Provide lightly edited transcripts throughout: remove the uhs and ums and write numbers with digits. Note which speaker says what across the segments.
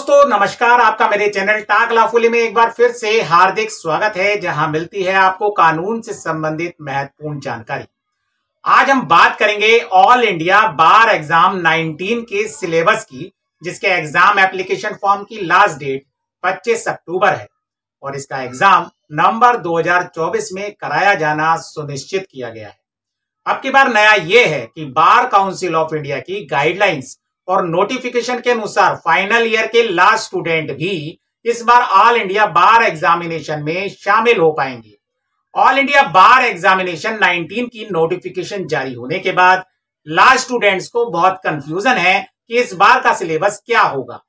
Speaker 1: दोस्तों नमस्कार, आपका मेरे चैनल टाक लाफुली में एक बार फिर से हार्दिक स्वागत है, जहां मिलती है आपको कानून से संबंधित महत्वपूर्ण जानकारी। आज हम बात करेंगे ऑल इंडिया बार एग्जाम 19 के सिलेबस की, जिसके एग्जाम एप्लीकेशन फॉर्म की लास्ट डेट 25 अक्टूबर है और इसका एग्जाम नवंबर 2024 में कराया जाना सुनिश्चित किया गया है। अब की बार नया यह है कि बार काउंसिल ऑफ इंडिया की गाइडलाइंस और नोटिफिकेशन के अनुसार फाइनल ईयर के लास्ट स्टूडेंट भी इस बार ऑल इंडिया बार एग्जामिनेशन में शामिल हो पाएंगे। ऑल इंडिया बार एग्जामिनेशन 19 की नोटिफिकेशन जारी होने के बाद लास्ट स्टूडेंट्स को बहुत कंफ्यूजन है कि इस बार का सिलेबस क्या होगा।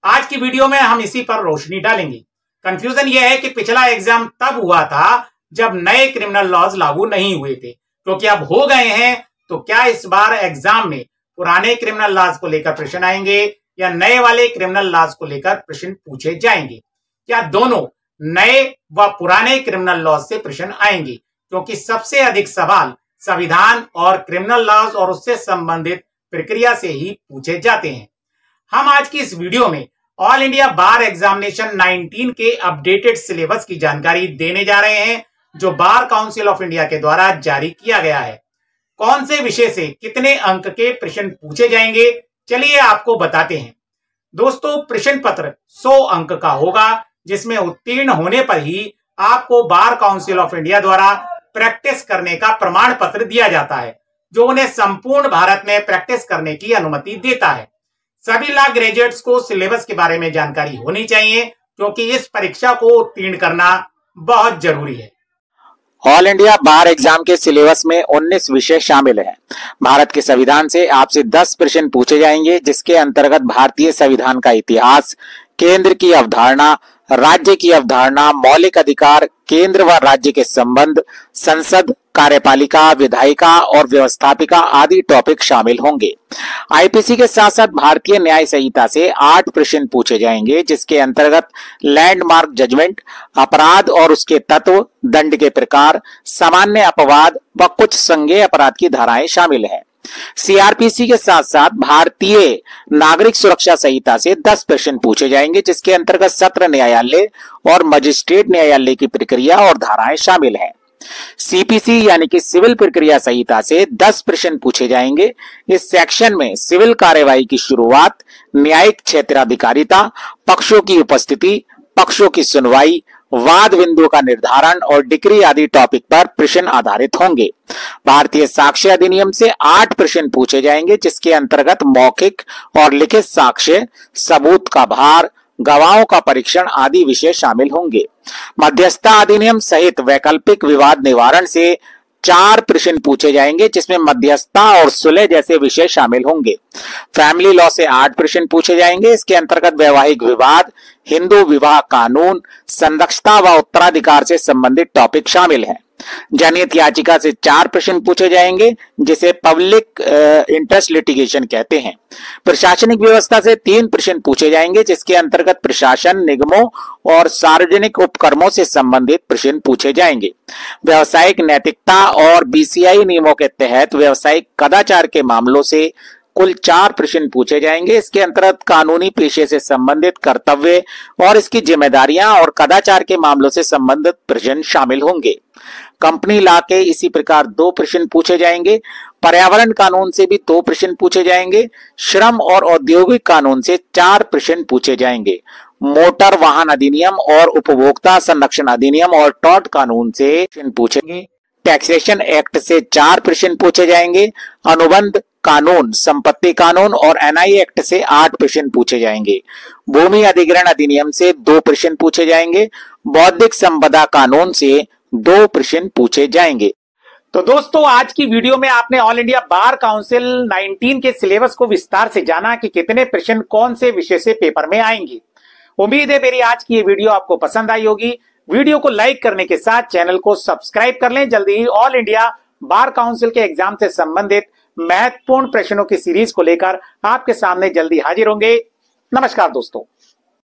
Speaker 1: आज की वीडियो में हम इसी पर रोशनी डालेंगे। कंफ्यूजन यह है कि पिछला एग्जाम तब हुआ था जब नए क्रिमिनल लॉज लागू नहीं हुए थे, क्योंकि अब हो गए हैं। तो क्या इस बार एग्जाम में पुराने क्रिमिनल लॉज को लेकर प्रश्न आएंगे या नए वाले क्रिमिनल लॉज को लेकर प्रश्न पूछे जाएंगे? क्या दोनों नए व पुराने क्रिमिनल लॉज से प्रश्न आएंगे? क्योंकि सबसे अधिक सवाल संविधान और क्रिमिनल लॉज और उससे संबंधित प्रक्रिया से ही पूछे जाते हैं। हम आज की इस वीडियो में ऑल इंडिया बार एग्जामिनेशन 19 के अपडेटेड सिलेबस की जानकारी देने जा रहे हैं, जो बार काउंसिल ऑफ इंडिया के द्वारा जारी किया गया है। कौन से विषय से कितने अंक के प्रश्न पूछे जाएंगे, चलिए आपको बताते हैं। दोस्तों, प्रश्न पत्र 100 अंक का होगा, जिसमें उत्तीर्ण होने पर ही आपको बार काउंसिल ऑफ इंडिया द्वारा प्रैक्टिस करने का प्रमाण पत्र दिया जाता है, जो उन्हें संपूर्ण भारत में प्रैक्टिस करने की अनुमति देता है। सभी लॉ ग्रेजुएट्स को सिलेबस के बारे में जानकारी होनी चाहिए, क्योंकि इस परीक्षा को उत्तीर्ण करना बहुत जरूरी है।
Speaker 2: ऑल इंडिया बार एग्जाम के सिलेबस में 19 विषय शामिल हैं। भारत के संविधान से आपसे 10 प्रश्न पूछे जाएंगे, जिसके अंतर्गत भारतीय संविधान का इतिहास, केंद्र की अवधारणा, राज्य की अवधारणा, मौलिक अधिकार, केंद्र व राज्य के संबंध, संसद, कार्यपालिका, विधायिका और व्यवस्थापिका आदि टॉपिक शामिल होंगे। आईपीसी के साथ साथ भारतीय न्याय संहिता से 8 प्रश्न पूछे जाएंगे, जिसके अंतर्गत लैंडमार्क जजमेंट, अपराध और उसके तत्व, दंड के प्रकार, सामान्य अपवाद व कुछ संज्ञेय अपराध की धाराएं शामिल हैं। सीआरपीसी के साथ साथ भारतीय नागरिक सुरक्षा संहिता से 10 प्रश्न पूछे जाएंगे, जिसके अंतर्गत सत्र न्यायालय और मजिस्ट्रेट न्यायालय की प्रक्रिया और धाराएं शामिल हैं। सीपीसी यानी कि सिविल प्रक्रिया संहिता से 10 प्रश्न पूछे जाएंगे। इस सेक्शन में सिविल कार्यवाही की शुरुआत, न्यायिक क्षेत्राधिकारिता, पक्षों की उपस्थिति, पक्षों की सुनवाई, वाद बिंदुओं का निर्धारण और डिक्री आदि टॉपिक पर प्रश्न आधारित होंगे। भारतीय साक्ष्य अधिनियम से 8 प्रश्न पूछे जाएंगे, जिसके अंतर्गत मौखिक और लिखित साक्ष्य, सबूत का भार, गवाहों का परीक्षण आदि विषय शामिल होंगे। मध्यस्थता अधिनियम सहित वैकल्पिक विवाद निवारण से 4 प्रश्न पूछे जाएंगे, जिसमें मध्यस्थता और सुलह जैसे विषय शामिल होंगे। फैमिली लॉ से 8 प्रश्न पूछे जाएंगे। इसके अंतर्गत वैवाहिक विवाद, हिंदू विवाह कानून, संरक्षता व उत्तराधिकार से संबंधित टॉपिक शामिल हैं। जनहित याचिका से 4 प्रश्न पूछे जाएंगे, जिसे पब्लिक इंटरेस्ट लिटिगेशन कहते हैं। प्रशासनिक व्यवस्था से 3 प्रश्न पूछे जाएंगे, जिसके अंतर्गत प्रशासन, निगमों और सार्वजनिक उपक्रमों से संबंधित प्रश्न पूछे जाएंगे। व्यवसायिक नैतिकता और बीसीआई नियमों के तहत व्यवसायिक कदाचार के मामलों से कुल 4 प्रश्न पूछे जाएंगे। इसके अंतर्गत कानूनी पेशे से संबंधित कर्तव्य और इसकी जिम्मेदारियां और कदाचार के मामलों से संबंधित प्रश्न शामिल होंगे। कंपनी लॉ के इसी प्रकार 2 प्रश्न पूछे जाएंगे। पर्यावरण कानून से भी 2 प्रश्न पूछे जाएंगे। श्रम और औद्योगिक कानून से 4 प्रश्न पूछे जाएंगे। मोटर वाहन अधिनियम और उपभोक्ता संरक्षण अधिनियम और टॉर्ट कानून से प्रश्न पूछेंगे। टैक्सेशन एक्ट से 4 प्रश्न पूछे जाएंगे। अनुबंध कानून, संपत्ति कानून और एनआई एक्ट से 8 प्रश्न पूछे जाएंगे। भूमि अधिग्रहण अधिनियम से 2 प्रश्न पूछे जाएंगे। बौद्धिक संपदा कानून से 2 प्रश्न पूछे जाएंगे।
Speaker 1: तो दोस्तों, आज की वीडियो में आपने ऑल इंडिया बार काउंसिल 19 के सिलेबस को विस्तार से जाना कि कितने प्रश्न कौन से विषय से पेपर में आएंगे। उम्मीद है मेरी आज की ये वीडियो आपको पसंद आई होगी। वीडियो को लाइक करने के साथ चैनल को सब्सक्राइब कर लें। जल्दी ही ऑल इंडिया बार काउंसिल के एग्जाम से संबंधित महत्वपूर्ण प्रश्नों की सीरीज को लेकर आपके सामने जल्दी हाजिर होंगे। नमस्कार दोस्तों।